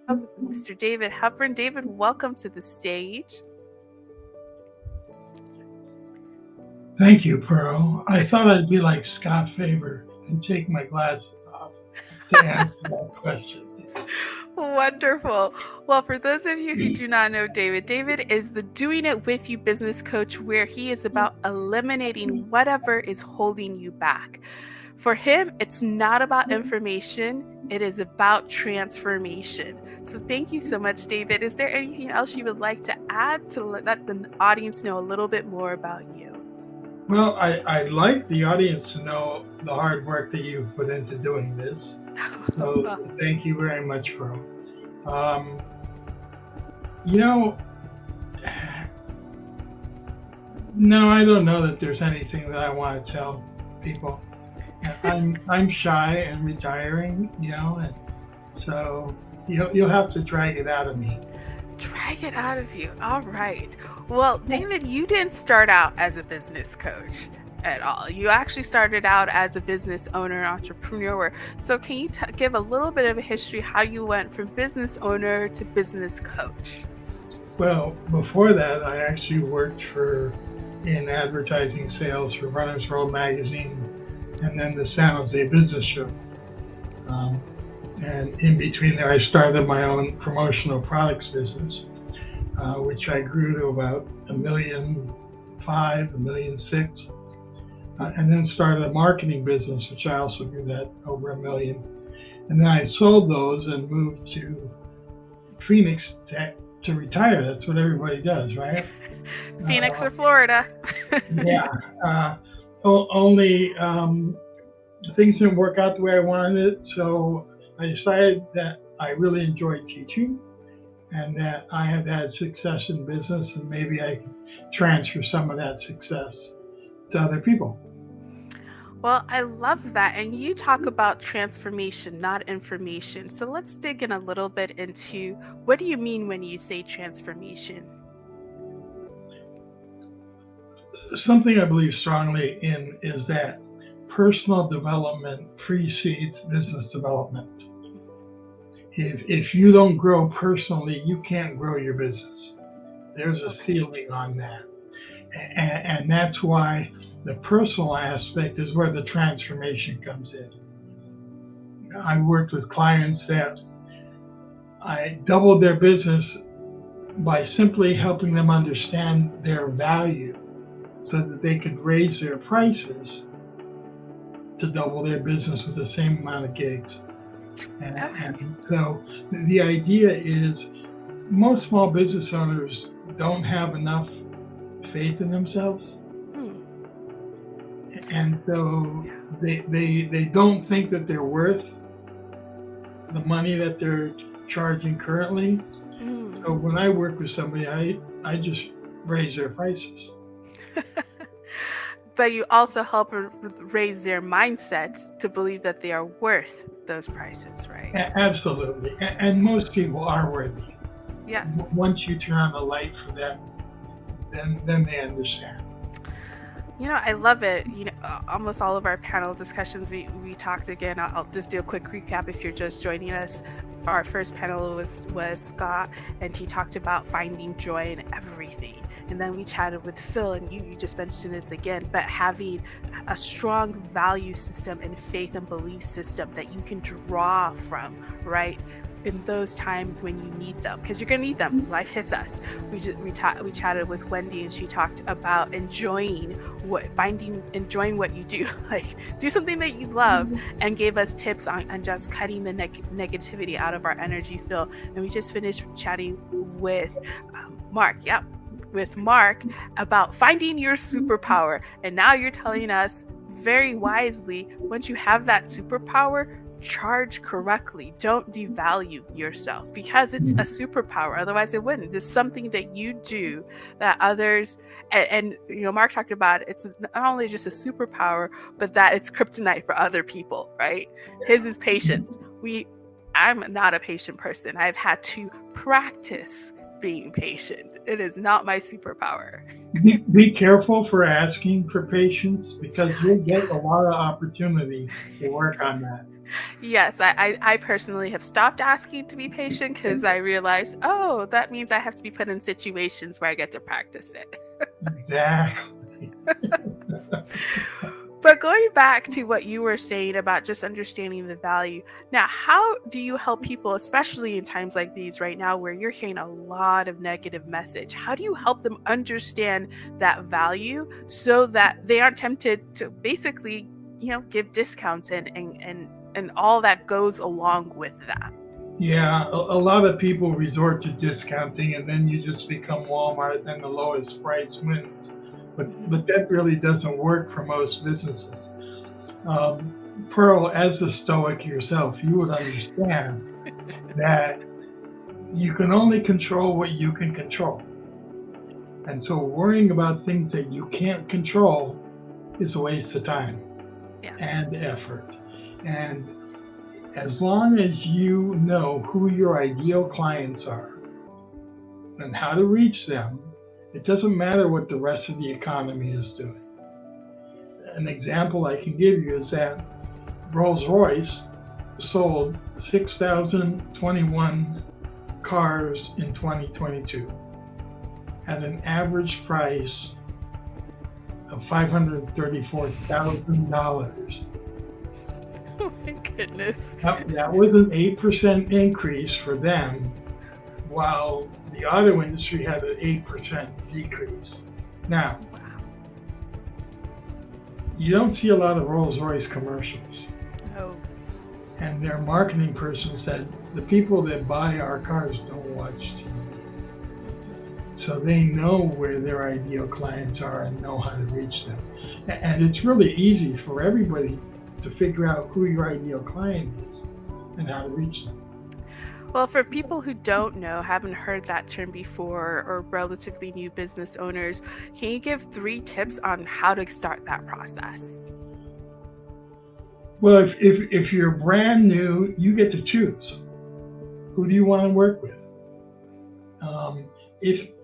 Mr. David Hepburn. David, welcome to the stage. Thank you, Pearl. I thought I'd be like Scott Faber and take my glasses off to answer that question. Wonderful. Well, for those of you who do not know David, David is the Doing It With You business coach, where he is about eliminating whatever is holding you back. For him, it's not about information, it is about transformation. So thank you so much, David. Is there anything else you would like to add to let the audience know a little bit more about you? Well, I'd like the audience to know the hard work that you've put into doing this. So thank you very much, Pearl. Um, you know, no, I don't know that there's anything that I want to tell people. I'm shy and retiring, and so you'll have to drag it out of me. Drag it out of you. All right. Well, David, you didn't start out as a business coach at all. You actually started out as a business owner, entrepreneur. So can you give a little bit of a history how you went from business owner to business coach? Well, before that, I actually worked in advertising sales for Runner's World magazine and then the San Jose Business Show. And in between there, I started my own promotional products business, which I grew to about $1.5 million, $1.6 million, and then started a marketing business, which I also grew that over $1 million. And then I sold those and moved to Phoenix to retire. That's what everybody does, right? Phoenix or Florida. Yeah. Only things didn't work out the way I wanted it, so I decided that I really enjoyed teaching and that I have had success in business, and maybe I can transfer some of that success to other people. Well, I love that. And you talk about transformation, not information. So let's dig in a little bit into what do you mean when you say transformation? Something I believe strongly in is that personal development precedes business development. If you don't grow personally, you can't grow your business. There's a ceiling on that. And that's why the personal aspect is where the transformation comes in. I worked with clients that I doubled their business by simply helping them understand their value so that they could raise their prices to double their business with the same amount of gigs. And so the idea is most small business owners don't have enough faith in themselves. And so they don't think that they're worth the money that they're charging currently. So when I work with somebody, I just raise their prices. But you also help raise their mindset to believe that they are worth those prices, right? Absolutely. And most people are worthy. Yes. Once you turn on the light for them, then they understand. I love it. Almost all of our panel discussions, we talked again. I'll just do a quick recap if you're just joining us. Our first panel was Scott, and he talked about finding joy in everything. And then we chatted with Phil, and you just mentioned this again, but having a strong value system and faith and belief system that you can draw from, right? In those times when you need them, because you're going to need them. Life hits us. We chatted with Wendy, and she talked about enjoying what you do, like do something that you love, and gave us tips on just cutting the negativity out of our energy field. And we just finished chatting with Mark. Yep. With Mark about finding your superpower. And now you're telling us very wisely, once you have that superpower, charge correctly. Don't devalue yourself because it's a superpower. Otherwise it wouldn't. There's something that you do that others, and Mark talked about it's not only just a superpower, but that it's kryptonite for other people, right? His is patience. I'm not a patient person. I've had to practice being patient. It is not my superpower. Be careful for asking for patience because you'll get a lot of opportunity to work on that. Yes, I personally have stopped asking to be patient because I realized, oh, that means I have to be put in situations where I get to practice it. Exactly. But going back to what you were saying about just understanding the value, now, how do you help people, especially in times like these right now where you're hearing a lot of negative message? How do you help them understand that value so that they aren't tempted to basically, give discounts and all that goes along with that? Yeah, a lot of people resort to discounting, and then you just become Walmart, and the lowest price wins. Mhm. But that really doesn't work for most businesses. Pearl, as a Stoic yourself, you would understand that you can only control what you can control. And so worrying about things that you can't control is a waste of time Yes. and effort. And as long as you know who your ideal clients are and how to reach them, it doesn't matter what the rest of the economy is doing. An example I can give you is that Rolls Royce sold 6,021 cars in 2022 at an average price of $534,000. Oh my goodness. That was an 8% increase for them, while the auto industry had an 8% decrease. Now, Wow. you don't see a lot of Rolls Royce commercials. Oh, And their marketing person said, the people that buy our cars don't watch TV. So they know where their ideal clients are and know how to reach them. And it's really easy for everybody to figure out who your ideal client is and how to reach them. well, for people who don't know, haven't heard that term before, or relatively new business owners, can you give 3 tips on how to start that process? Well, if you're brand new, you get to choose. Who do you want to work with?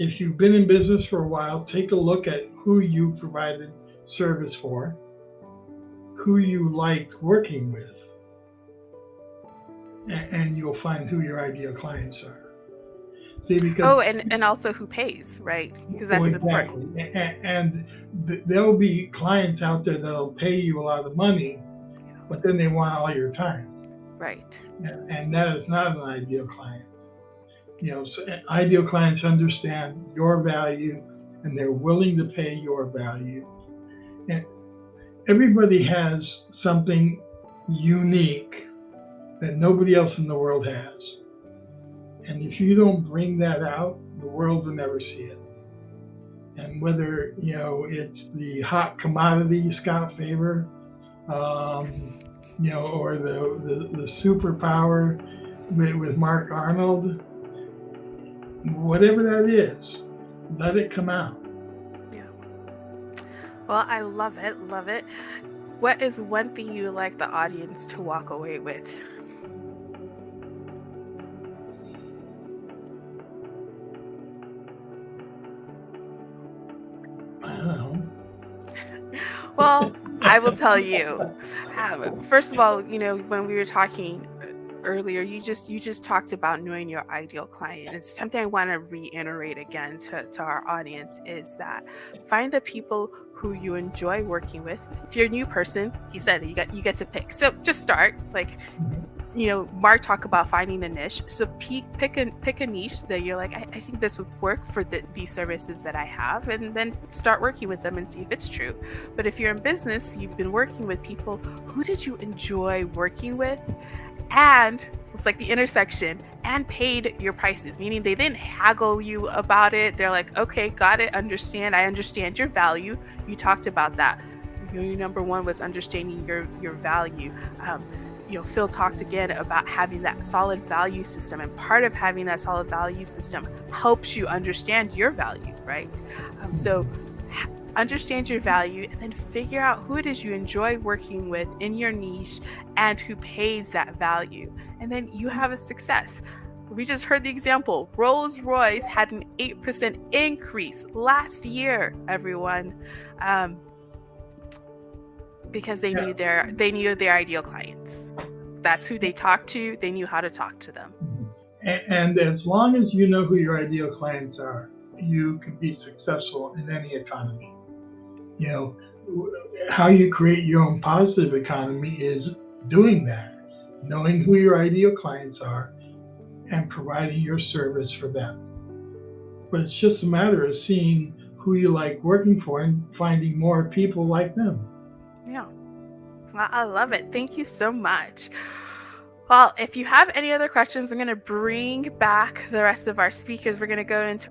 If you've been in business for a while, take a look at who you provided service for, who you liked working with, and you'll find who your ideal clients are. See, because Oh, and also who pays, right? Because well, that's important. exactly, and there'll be clients out there that'll pay you a lot of money, Yeah. but then they want all your time, Right. and that is not an ideal client. So ideal clients understand your value and they're willing to pay your value. And everybody has something unique that nobody else in the world has. And if you don't bring that out, the world will never see it. And whether, it's the hot commodity Scott Faber, or the superpower with Mark Arnold, whatever that is, let it come out. Yeah. Well, I love it. Love it. What is one thing you would like the audience to walk away with? I don't know. Well, I will tell you. First of all, when we were talking earlier, you just talked about knowing your ideal client. It's something I want to reiterate again to our audience is that find the people who you enjoy working with. If you're a new person, he said you get to pick. So just start Mark talk about finding a niche. So pick a niche that you're like, I think this would work for these services that I have, and then start working with them and see if it's true. But if you're in business, you've been working with people, who did you enjoy working with? And it's like the intersection, and paid your prices, meaning they didn't haggle you about it. They're like, okay, got it, I understand your value. You talked about that. Your number one was understanding your value. Phil talked again about having that solid value system, and part of having that solid value system helps you understand your value, right? So understand your value, and then figure out who it is you enjoy working with in your niche and who pays that value. And then you have a success. We just heard the example. Rolls Royce had an 8% increase last year, everyone, because they Yeah. knew their ideal clients. that's who they talk to, they knew how to talk to them. And as long as you know who your ideal clients are, you can be successful in any economy. You know, how you create your own positive economy is doing that, knowing who your ideal clients are and providing your service for them. But it's just a matter of seeing who you like working for and finding more people like them. Yeah. I love it. Thank you so much. Well, if you have any other questions, I'm going to bring back the rest of our speakers. We're going to go into